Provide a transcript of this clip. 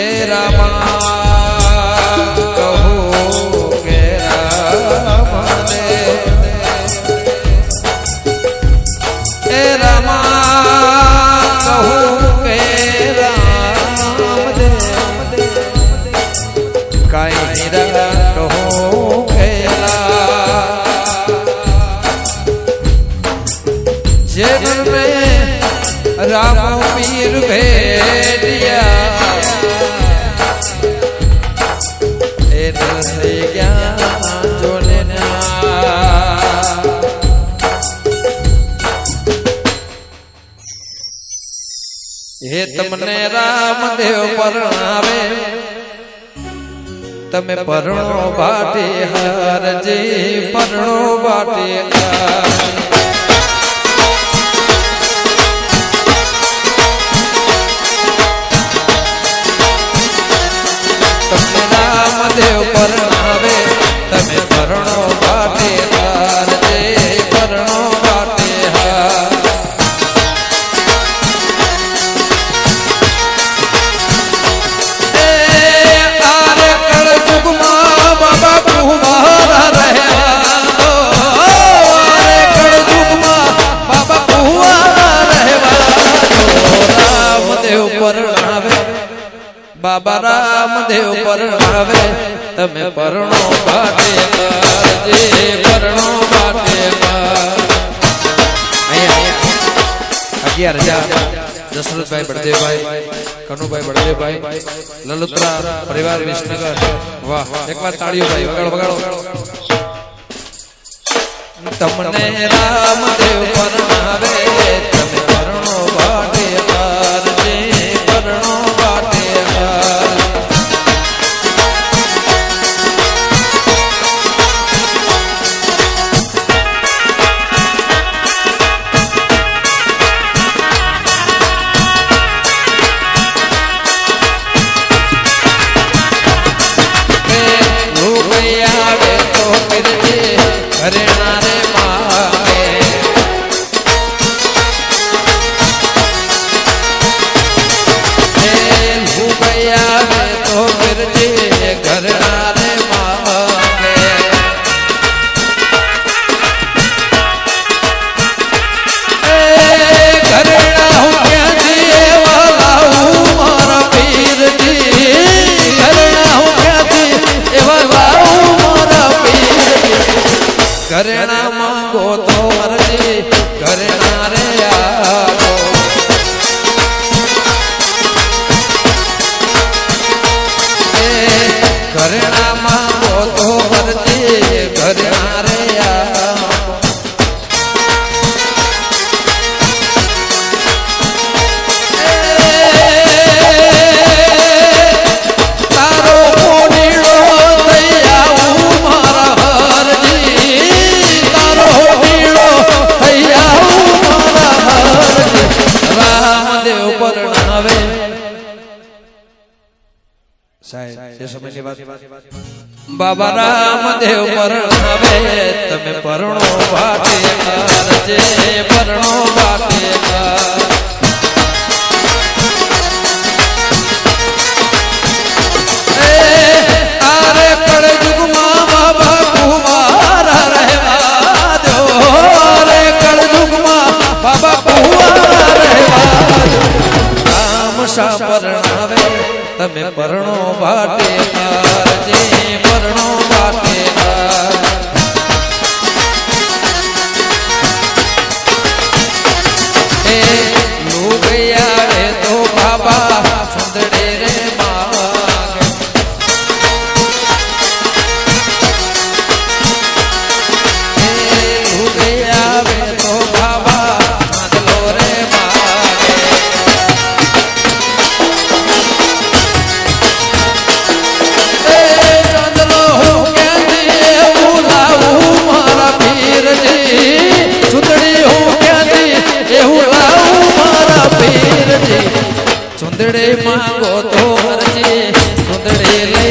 એ રામા કહો કે રામ દે એ રામા કહો કે રામ દે કાઈ રા કહો કે जीवन में राम पीर भेटिया जो हे तमने रामदेव परणावे तमे परણો बाटे हार जे परણો बाटे देव परणावे तमे परણો बाटे हार जे परણો बाटे हार आर कल जुग मां बाबा कुंवारा रहवा दो आर कल जुग मां बाबा कुंवारा रहवा दो रामदेव परणावे बाबा रामदेव परणावे तमे परણો बाटे हार जे परણો बाटे हार 11,000 दशरथ भाई बड़देव भाई कनु भाई बड़देव भाई ललुत्रा परिवार विसनगर वाह एक बार ताड़ियों भाई वगाड़ो वगाड़ो तमने रामदेव परणावे तमे परણો बाटे हार जे परણો बाटे हार घरेणा मांगो तो मर्जी घरेणा रे आओ घरेणा मांगो तो मर्जी घरेणा रे आओ तारो कोनीड़ो दयाऊ मारा रामदेव परणावे साहेब ये समय की बात बाबा रामदेव परणावे तमे परણો बाटे हार जे परણો बाटे हार आरे कल जुग मां बाबा कुंवारा रहवा दो आरे कल जुग मां बाबा कुंवारा रहवा दो राम सा परणावे तमे परણો बाटे हार जे परણો बाटे हार ए लोग यारे तो बाबा सुंदरे रे मांगे ए लोग यारे तो बाबा मांगलो रे मांगे चंदलो हो क्या दिए उलाऊ मारा पीर जी सुंदरी हो क्या दिए उलाऊ मारा पीर जी सुंदरे मांगो तो हर जी सुंदरे ले